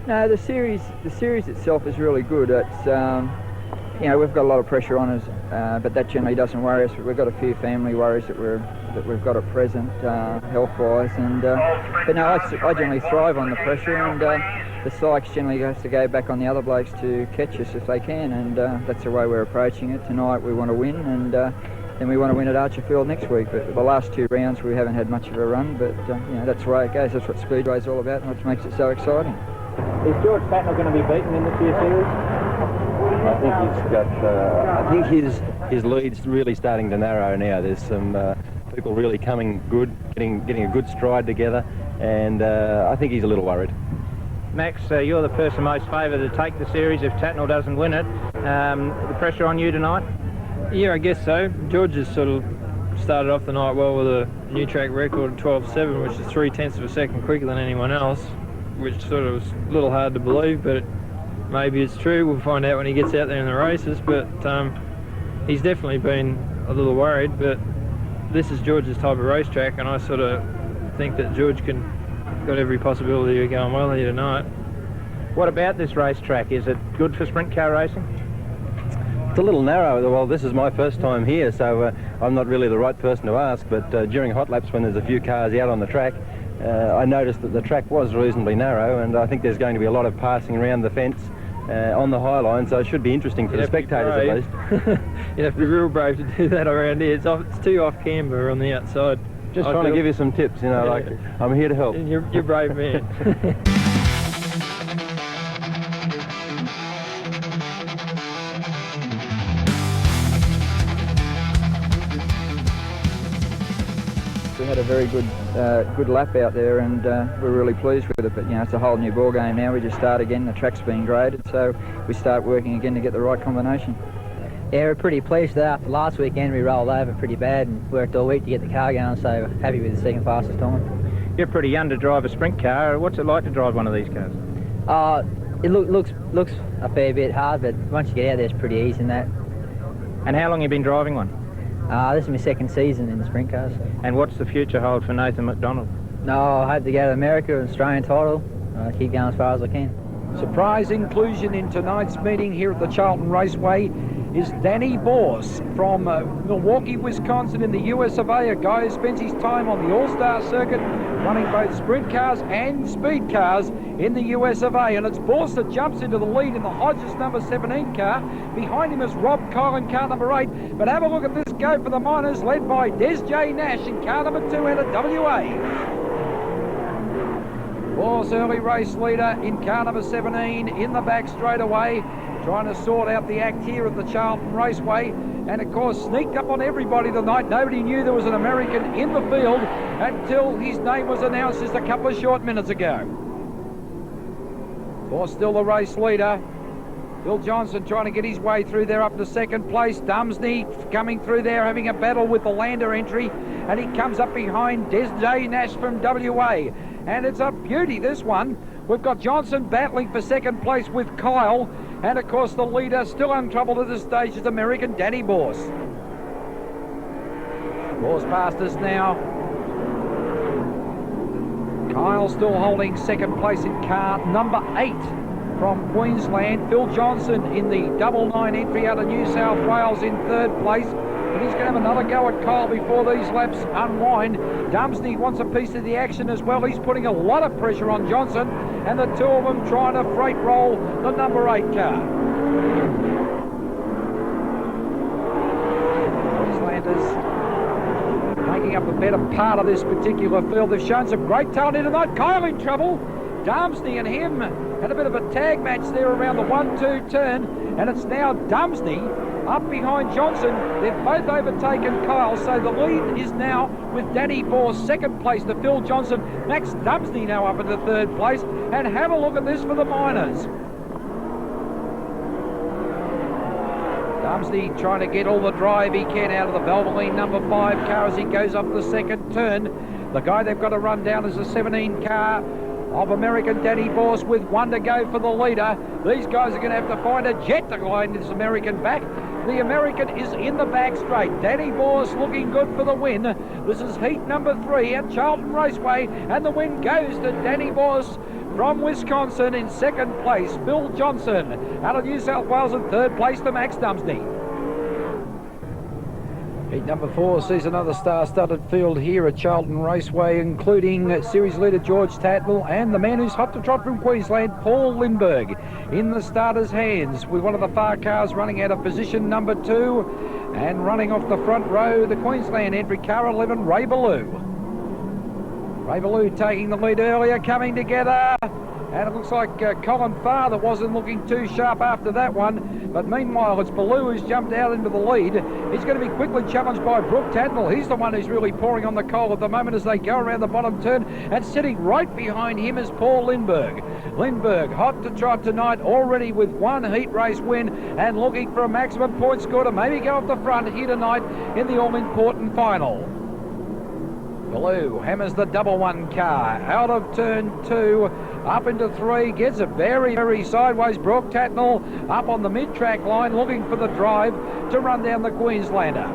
No, the series itself is really good. It's you know, we've got a lot of pressure on us, but that generally doesn't worry us. We've got a few family worries that we've got at present, health-wise, and but no, I generally thrive on the pressure, and the Sykes generally has to go back on the other blokes to catch us if they can, and that's the way we're approaching it. Tonight we want to win, and then we want to win at Archerfield next week. But the last 2 rounds we haven't had much of a run, but you know, that's the way it goes. That's what Speedway's all about, and what makes it so exciting. Is George Patnell going to be beaten in this year's series? I think he's got. I think his lead's really starting to narrow now. There's some people really coming good, getting a good stride together, and I think he's a little worried. Max, you're the person most favoured to take the series if Tatnell doesn't win it. The pressure on you tonight? Yeah, I guess so. George has sort of started off the night well with a new track record of 12.7, which is 0.3 of a second quicker than anyone else, which sort of was a little hard to believe, but maybe it's true. We'll find out when he gets out there in the races, but he's definitely been a little worried, but this is George's type of racetrack, and I sort of think that George got every possibility of going well here tonight. What about this racetrack? Is it good for sprint car racing? It's a little narrow. Well, this is my first time here, so I'm not really the right person to ask, but during hot laps when there's a few cars out on the track, I noticed that the track was reasonably narrow, and I think there's going to be a lot of passing around the fence on the high line, so it should be interesting for the spectators at least. You'd have to be real brave to do that around here. It's too off camber on the outside. Just trying to give you some tips, you know, like I'm here to help. You're a brave man. We had a very good lap out there, and we're really pleased with it. But you know, it's a whole new ball game now. We just start again. The track's been graded, so we start working again to get the right combination. Yeah, we're pretty pleased that after last weekend we rolled over pretty bad and worked all week to get the car going, so happy with the second fastest time. You're pretty young to drive a sprint car. What's it like to drive one of these cars? It looks a fair bit hard, but once you get out there it's pretty easy in that. And how long have you been driving one? This is my second season in the sprint cars. And what's the future hold for Nathan McDonald? No, I hope to go to America, an Australian title. Keep going as far as I can. Surprise inclusion in tonight's meeting here at the Charlton Raceway is Danny Borse from Milwaukee, Wisconsin in the US of A, a guy who spends his time on the All-Star circuit running both sprint cars and speed cars in the US of A. And it's Borse that jumps into the lead in the Hodges number 17 car. Behind him is Rob Kyle in car number 8. But have a look at this go for the Miners, led by Des J. Nash in car number 2 out of WA. Borse, early race leader in car number 17, in the back straight away, trying to sort out the act here at the Charlton Raceway, and of course sneaked up on everybody tonight. Nobody knew there was an American in the field until his name was announced just a couple of short minutes ago. Borse still the race leader. Phil Johnson trying to get his way through there up to second place. Dumsney coming through there, having a battle with the Lander entry, and he comes up behind Des J. Nash from WA. And it's a beauty, this one. We've got Johnson battling for second place with Kyle, and of course the leader, still untroubled at this stage, is American Danny Borse. Borse past us now. Kyle still holding second place in car number 8 from Queensland. Phil Johnson in the 99 entry out of New South Wales in third place. But he's going to have another go at Kyle before these laps unwind. Dumsney wants a piece of the action as well. He's putting a lot of pressure on Johnson, and the two of them trying to freight roll the number 8 car. Queenslanders making up a better part of this particular field. They've shown some great talent here tonight. Kyle in trouble. Dumsney and him had a bit of a tag match there around the 1-2 turn, and it's now Dumsney up behind Johnson. They've both overtaken Kyle, so the lead is now with Danny Borse, second place to Phil Johnson. Max Dumsney now up into third place, and have a look at this for the Miners. Dumsney trying to get all the drive he can out of the Valvoline number 5 car as he goes up the second turn. The guy they've got to run down is the 17 car of American Danny Borse with 1 to go for the leader. These guys are going to have to find a jet to line this American back. The American is in the back straight. Danny Borse looking good for the win. This is heat number 3 at Charlton Raceway, and the win goes to Danny Borse from Wisconsin in second place. Bill Johnson out of New South Wales in third place to Max Dumsney. Heat number 4 sees another star-studded field here at Charlton Raceway, including series leader George Tatnell and the man who's hot to trot from Queensland, Paul Lindbergh, in the starter's hands, with one of the far cars running out of position number 2, and running off the front row, the Queensland entry, car 11, Ray Ballou. Ray Ballou taking the lead earlier, coming together. And it looks like Colin Farr that wasn't looking too sharp after that one. But meanwhile, it's Ballou who's jumped out into the lead. He's going to be quickly challenged by Brooke Tatnell. He's the one who's really pouring on the coal at the moment as they go around the bottom turn. And sitting right behind him is Paul Lindbergh. Lindbergh, hot to trot tonight, already with one heat race win and looking for a maximum point score to maybe go up the front here tonight in the all-important final. Ballou hammers the double one car out of turn 2, up into 3, gets it very, very sideways. Brooke Tatnell up on the mid-track line looking for the drive to run down the Queenslander.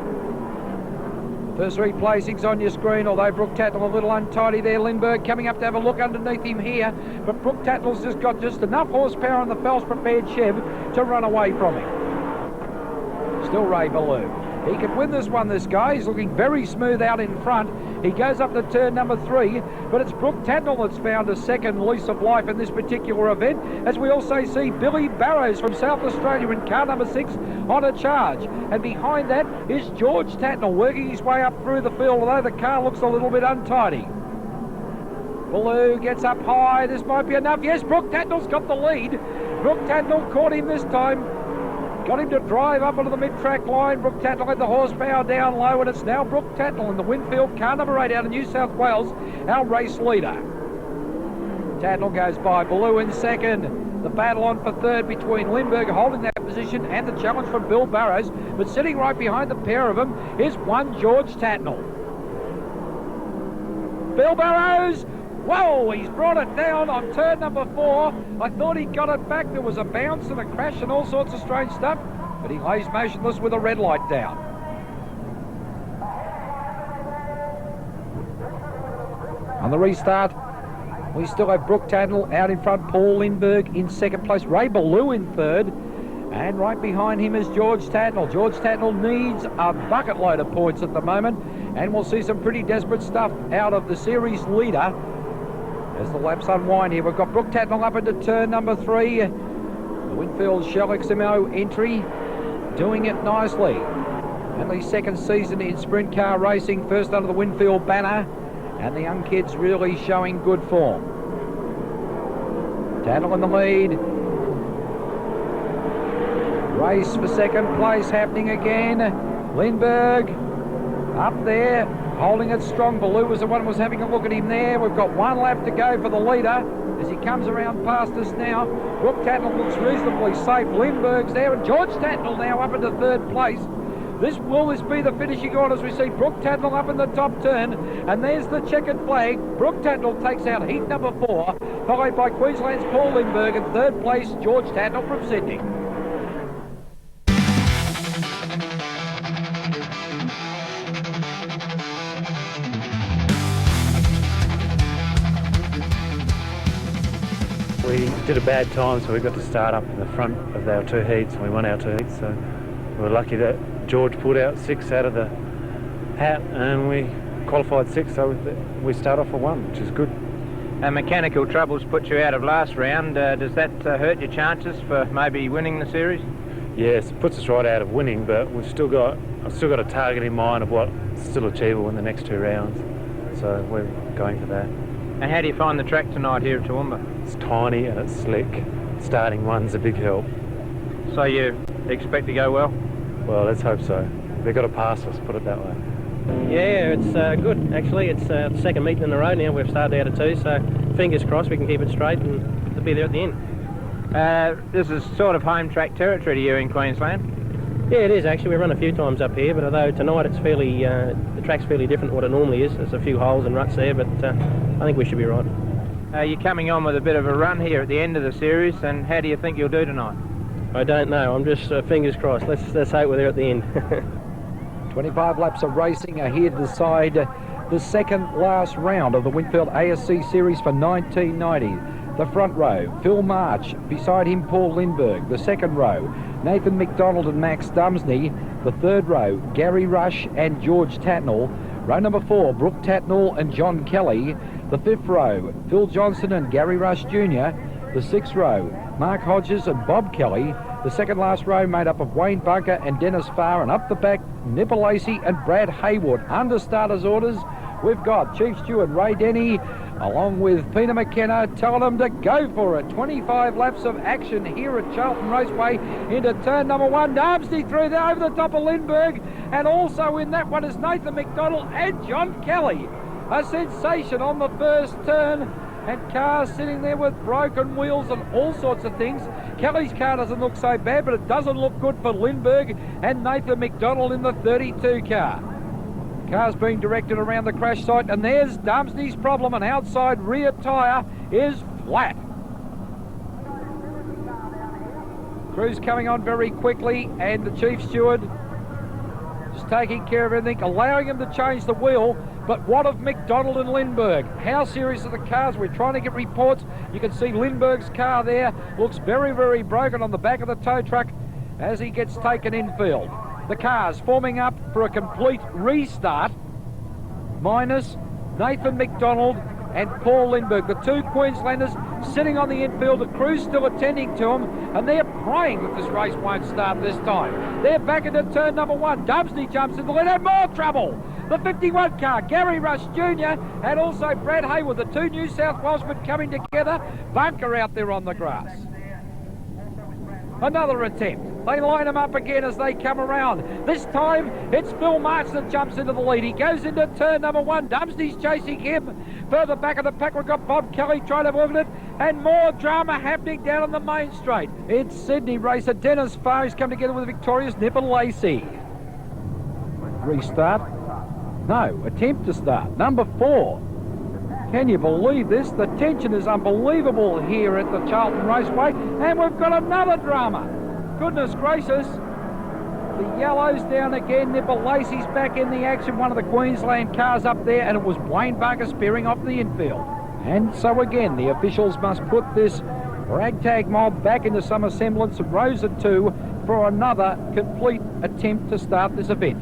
First 3 placings on your screen, although Brooke Tatnell a little untidy there. Lindbergh coming up to have a look underneath him here, but Brooke Tatnell's just got just enough horsepower on the Phelps prepared Chev to run away from him. Still Ray Ballou. He can win this one, this guy. He's looking very smooth out in front. He goes up to turn number 3, but it's Brooke Tatnell that's found a second lease of life in this particular event, as we also see Billy Barrows from South Australia in car number 6 on a charge. And behind that is George Tatnell working his way up through the field, although the car looks a little bit untidy. Ballou gets up high. This might be enough. Yes, Brooke Tatnell's got the lead. Brooke Tatnell caught him this time. Got him to drive up onto the mid-track line. Brooke Tatnell had the horsepower down low, and it's now Brooke Tatnell in the Winfield car number 8 out of New South Wales, our race leader. Tatnell goes by, Ballou in second. The battle on for third between Lindbergh holding that position and the challenge from Bill Barrows, but sitting right behind the pair of them is one George Tatnell. Bill Barrows! Whoa, he's brought it down on turn number 4. I thought he got it back. There was a bounce and a crash and all sorts of strange stuff, but he lays motionless with a red light down. On the restart, we still have Brooke Tatnell out in front, Paul Lindbergh in second place, Ray Ballou in third, and right behind him is George Tatnell. George Tatnell needs a bucket load of points at the moment, and we'll see some pretty desperate stuff out of the series leader. As the laps unwind here, we've got Brooke Tatnell up into turn number 3. The Winfield Shell XMO entry doing it nicely. Only second season in sprint car racing, first under the Winfield banner, and the young kids really showing good form. Tatnell in the lead. Race for second place happening again. Lindbergh up there, holding it strong. Ballou was the one who was having a look at him there. We've got 1 lap to go for the leader as he comes around past us now. Brooke Tatnell looks reasonably safe. Lindbergh's there, and George Tatnell now up into third place. Will this be the finishing order as we see Brooke Tatnell up in the top turn, and there's the checkered flag. Brooke Tatnell takes out heat number 4, followed by Queensland's Paul Lindbergh, and third place George Tatnell from Sydney. We did a bad time, so we got to start up in the front of our 2 heats, and we won our 2 heats. So we were lucky that George pulled out 6 out of the hat, and we qualified 6, so we start off for 1, which is good. Mechanical troubles put you out of last round. Does that hurt your chances for maybe winning the series? Yes, it puts us right out of winning, but I've still got a target in mind of what's still achievable in the next 2 rounds. So we're going for that. And how do you find the track tonight here at Toowoomba? It's tiny and it's slick. Starting 1's a big help. So you expect to go well? Well, let's hope so. They've got to pass us, put it that way. Yeah, it's good actually. It's the second meeting in a row now. We've started out at 2, so fingers crossed we can keep it straight and to be there at the end. This is sort of home track territory to you in Queensland. Yeah, it is actually. We run a few times up here, but although tonight it's fairly, the track's fairly different to what it normally is. There's a few holes and ruts there, but I think we should be right. You're coming on with a bit of a run here at the end of the series, and how do you think you'll do tonight? I don't know. I'm just fingers crossed. Let's hope we're there at the end. 25 laps of racing are here to decide the second last round of the Winfield ASC series for 1990. The front row, Phil March. Beside him, Paul Lindbergh. The second row, Nathan McDonald and Max Dumsney. The third row, Gary Rush and George Tatnall. Row number 4, Brooke Tatnall and John Kelly. The fifth row, Phil Johnson and Gary Rush Jr. The sixth row, Mark Hodges and Bob Kelly. The second last row made up of Wayne Bunker and Dennis Farr, and up the back, Nipper Lacey and Brad Haywood. Under starters orders, we've got Chief Steward Ray Denny along with Peter McKenna, telling them to go for it. 25 laps of action here at Charlton Raceway into turn number 1. Darmsey through there over the top of Lindbergh, and also in that one is Nathan McDonald and John Kelly. A sensation on the first turn, and cars sitting there with broken wheels and all sorts of things. Kelly's car doesn't look so bad, but it doesn't look good for Lindbergh and Nathan McDonald in the 32 car. Car's being directed around the crash site, and there's Darmsey's problem. An outside rear tyre is flat. Crew's coming on very quickly, and the Chief Steward just taking care of everything, allowing him to change the wheel. But what of McDonald and Lindbergh? How serious are the cars? We're trying to get reports. You can see Lindbergh's car there looks very, very broken on the back of the tow truck as he gets taken infield. The cars forming up for a complete restart, minus Nathan McDonald and Paul Lindbergh. The two Queenslanders sitting on the infield, the crew's still attending to them, and they're praying that this race won't start this time. They're back into turn number 1. Dumsney jumps in the lead, and more trouble. The 51 car, Gary Rush Jr. and also Brad Haywood, the two New South Welshman coming together. Bunker out there on the grass. Another attempt. They line them up again as they come around. This time, it's Phil March that jumps into the lead. He goes into turn number 1. Dumsney's chasing him. Further back of the pack, we've got Bob Kelly trying to work it, and more drama happening down on the main straight. It's Sydney racer Dennis Farr who's come together with the victorious Nipper Lacey. Restart. No, attempt to start. Number 4. Can you believe this? The tension is unbelievable here at the Charlton Raceway, and we've got another drama. Goodness gracious. The yellow's down again. Nipper Lacey's back in the action. One of the Queensland cars up there, and it was Wayne Bunker spearing off the infield. And so again, the officials must put this ragtag mob back into some semblance of rows of 2 for another complete attempt to start this event.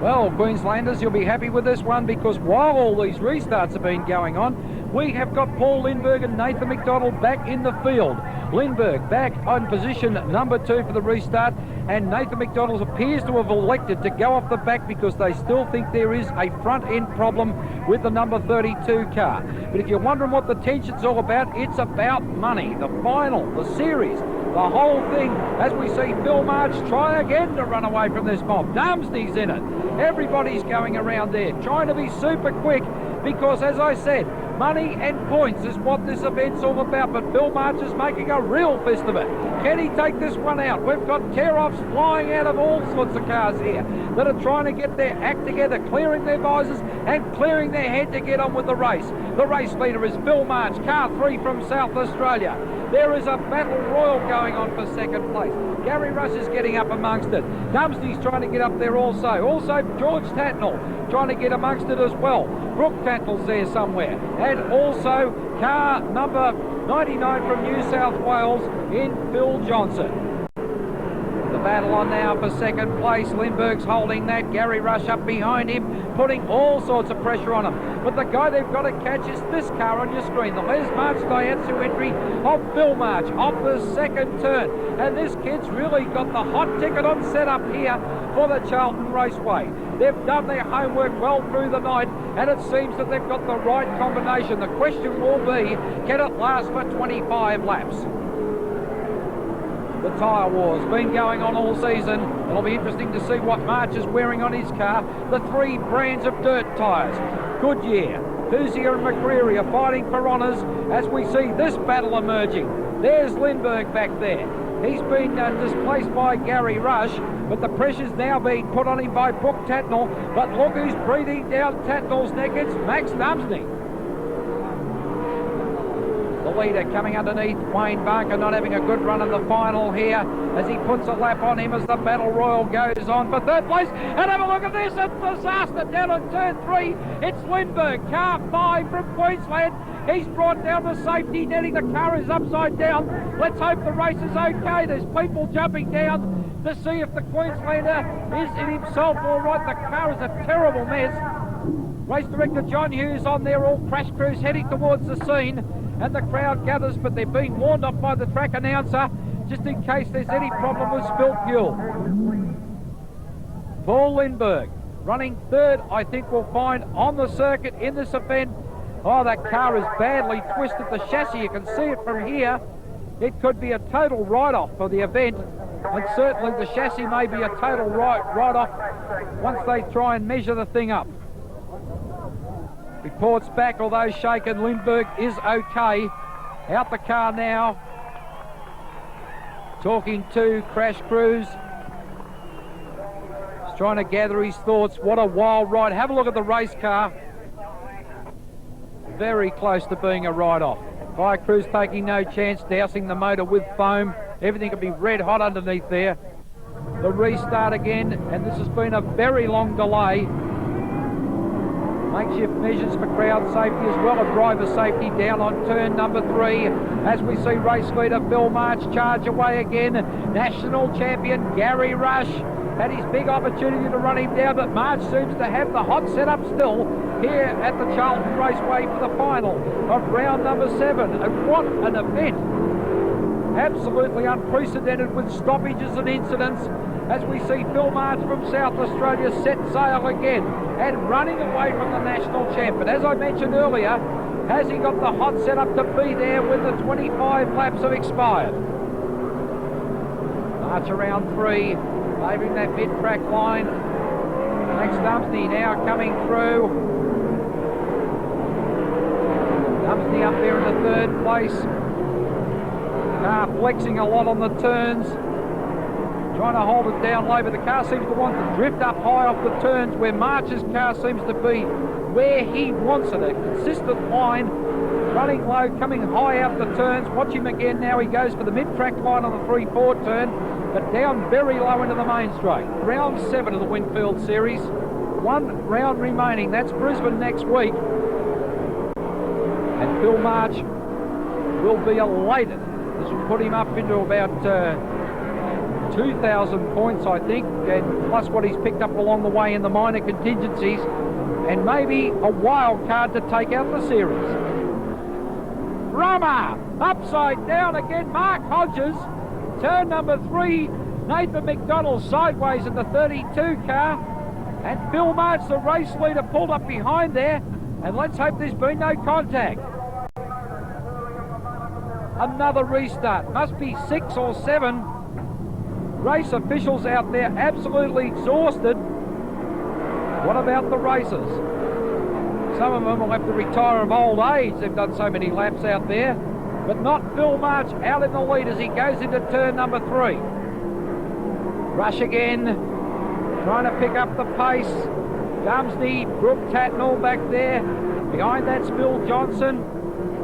Well, Queenslanders, you'll be happy with this one, because while all these restarts have been going on, we have got Paul Lindbergh and Nathan McDonald back in the field. Lindbergh back on position number 2 for the restart, and Nathan McDonald appears to have elected to go off the back because they still think there is a front-end problem with the number 32 car. But if you're wondering what the tension's all about, it's about money. The final, the series, the whole thing, as we see Phil March try again to run away from this mob. Dumsney's in it. Everybody's going around there, trying to be super quick, because, as I said, money and points is what this event's all about. But Phil March is making a real fist of it. Can he take this one out? We've got tear-offs flying out of all sorts of cars here that are trying to get their act together, clearing their visors and clearing their head to get on with the race. The race leader is Phil March, car 3 from South Australia. There is a battle royal going on for second place. Gary Rush is getting up amongst it. Dumsney's trying to get up there also. Also George Tatnall trying to get amongst it as well. Brooke Tatnall's there somewhere. And also car number 99 from New South Wales in Phil Johnson. The battle on now for second place. Lindbergh's holding that. Gary Rush up behind him, putting all sorts of pressure on him. But the guy they've got to catch is this car on your screen, the Les March Daihatsu entry of Phil March off the second turn. And this kid's really got the hot ticket on set up here for the Charlton Raceway. They've done their homework well through the night, and it seems that they've got the right combination. The question will be, can it last for 25 laps? The tyre war's been going on all season. It'll be interesting to see what March is wearing on his car. The 3 brands of dirt tyres. Goodyear, Hoosier and McCreary are fighting for honours as we see this battle emerging. There's Lindbergh back there. He's been displaced by Gary Rush, but the pressure's now being put on him by Brooke Tatnall. But look who's breathing down Tatnall's neck. It's Max Dumsney. The leader coming underneath, Wayne Bunker, not having a good run in the final here as he puts a lap on him as the battle royal goes on for third place. And have a look at this, it's disaster down on turn 3. It's Lindbergh, car 5 from Queensland, He's brought down the safety netting. The car is upside down. Let's hope the race is okay. There's people jumping down to see if the Queenslander is in himself all right. The car is a terrible mess. Race director John Hughes on there, all crash crews heading towards the scene, and the crowd gathers, but they're being warned off by the track announcer just in case there's any problem with spilt fuel. Paul Lindbergh running third, I think we'll find on the circuit in this event. Oh, that car is badly twisted. The chassis, you can see it from here. It could be a total write-off for the event, and certainly the chassis may be a total write-off once they try and measure the thing up. Reports back, although shaken, Lindbergh is okay. Out the car now. Talking to crash crews. He's trying to gather his thoughts. What a wild ride. Have a look at the race car. Very close to being a write-off. Fire crews taking no chance, dousing the motor with foam. Everything could be red hot underneath there. The restart again, and this has been a very long delay. Makeshift measures for crowd safety as well as driver safety down on turn number 3 as we see race leader Phil March charge away again. National champion Gary Rush had his big opportunity to run him down, but March seems to have the hot setup still here at the Charlton Raceway for the final of round number 7. And what an event! Absolutely unprecedented with stoppages and incidents as we see Phil March from South Australia set sail again and running away from the national champ. But as I mentioned earlier, has he got the hot setup to be there when the 25 laps have expired? March around 3, favouring that mid-track line. Max Dumsney now coming through. Dumsney up there in the 3rd place. Car flexing a lot on the turns, trying to hold it down low, but the car seems to want to drift up high off the turns where March's car seems to be where he wants it. A consistent line, running low, coming high out the turns. Watch him again now. He goes for the mid-track line on the 3-4 turn, but down very low into the main straight. Round 7 of the Winfield Series. 1 round remaining. That's Brisbane next week. And Phil March will be elated. This will put him up into about 2,000 points, I think, and plus what he's picked up along the way in the minor contingencies, and maybe a wild card to take out the series. Rama, upside down again, Mark Hodges. Turn number 3, Nathan McDonald sideways in the 32 car, and Phil March, the race leader, pulled up behind there, and let's hope there's been no contact. Another restart, must be 6 or 7. Race officials out there absolutely exhausted. What about the racers? Some of them will have to retire of old age. They've done so many laps out there, but not Phil March out in the lead as he goes into turn number 3. Rush again, trying to pick up the pace. Dumsney, Brooke Tatnall back there. Behind that's Phil Johnson.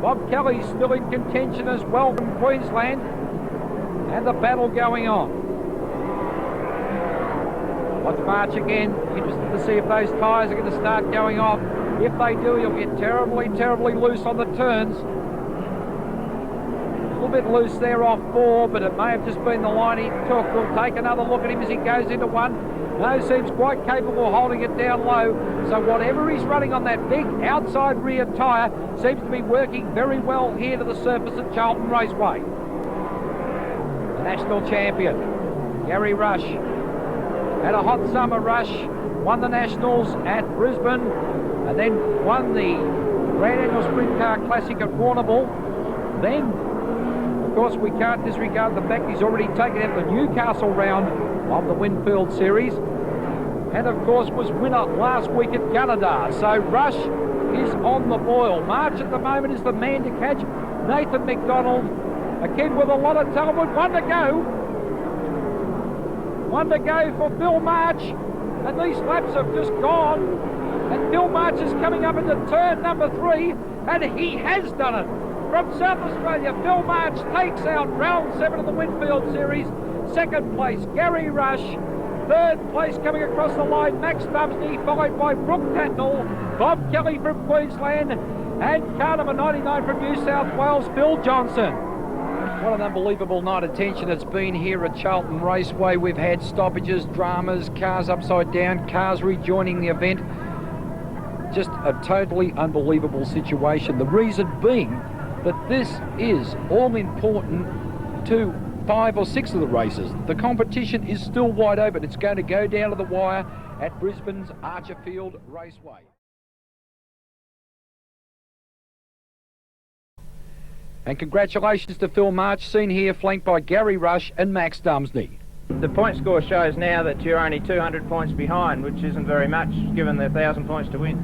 Bob Kelly's still in contention as well from Queensland. And the battle going on. Watch March again. Interested to see if those tyres are going to start going off. If they do, he'll get terribly, terribly loose on the turns. A little bit loose there off 4, but it may have just been the line he took. We'll take another look at him as he goes into 1. No, seems quite capable of holding it down low. So whatever he's running on that big outside rear tyre seems to be working very well here to the surface at Charlton Raceway. The national champion, Gary Rush, had a hot summer. Rush won the Nationals at Brisbane and then won the Grand Annual Sprintcar Classic at Warrnambool. Then, of course, we can't disregard the fact he's already taken out the Newcastle round of the Winfield Series, and of course was winner last week at Gunnedah. So Rush is on the boil. March at the moment is the man to catch. Nathan McDonald, a kid with a lot of talent. 1 to go. 1 to go for Phil March, and these laps have just gone. And Phil March is coming up into turn number 3, and he has done it. From South Australia, Phil March takes out round 7 of the Winfield Series. 2nd place, Gary Rush. 3rd place coming across the line, Max Dumsney, followed by Brooke Tatnall, Bob Kelly from Queensland, And car number 99 from New South Wales, Phil Johnson. What an unbelievable night of tension it's been here at Charlton Raceway. We've had stoppages, dramas, cars upside down, cars rejoining the event. Just a totally unbelievable situation. The reason being that this is all important to 5 or 6 of the races. The competition is still wide open. It's going to go down to the wire at Brisbane's Archerfield Raceway. And congratulations to Phil March, seen here flanked by Gary Rush and Max Dumsney. The point score shows now that you're only 200 points behind, which isn't very much given the 1,000 points to win.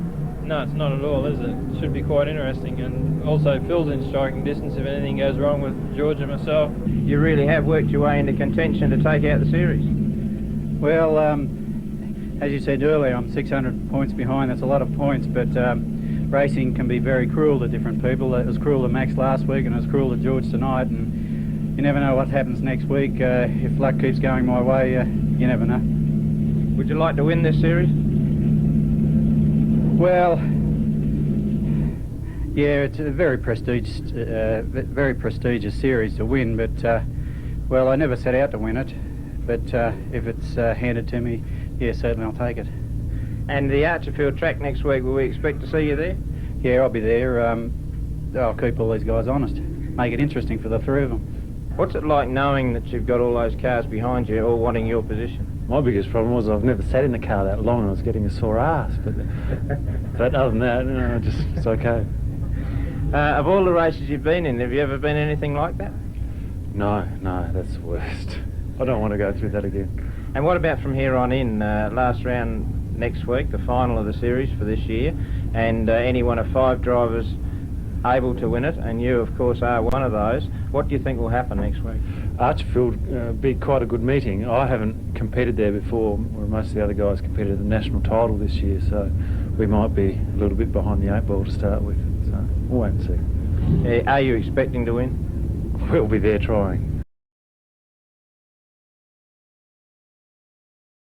No, it's not at all, is it? It should be quite interesting, and also Phil's in striking distance if anything goes wrong with George and myself. You really have worked your way into contention to take out the series. Well, as you said earlier, I'm 600 points behind. That's a lot of points, but racing can be very cruel to different people. It was cruel to Max last week and it was cruel to George tonight, and you never know what happens next week. If luck keeps going my way, you never know. Would you like to win this series? Well, yeah, it's a very prestigious series to win, but well, I never set out to win it, but if it's handed to me, yeah, certainly I'll take it. And the Archerfield track next week, will we expect to see you there? Yeah, I'll be there. I'll keep all these guys honest, make it interesting for the 3 of them. What's it like knowing that you've got all those cars behind you all wanting your position? My biggest problem was I've never sat in the car that long and I was getting a sore ass, but other than that, it's okay. Of all the races you've been in, have you ever been anything like that? No, that's the worst. I don't want to go through that again. And what about from here on in, last round next week, the final of the series for this year, and any one of 5 drivers able to win it, and you of course are one of those. What do you think will happen next week? Archerfield be quite a good meeting. I haven't competed there before, where most of the other guys competed at the national title this year, so we might be a little bit behind the 8 ball to start with, so we'll wait and see. Are you expecting to win? We'll be there trying.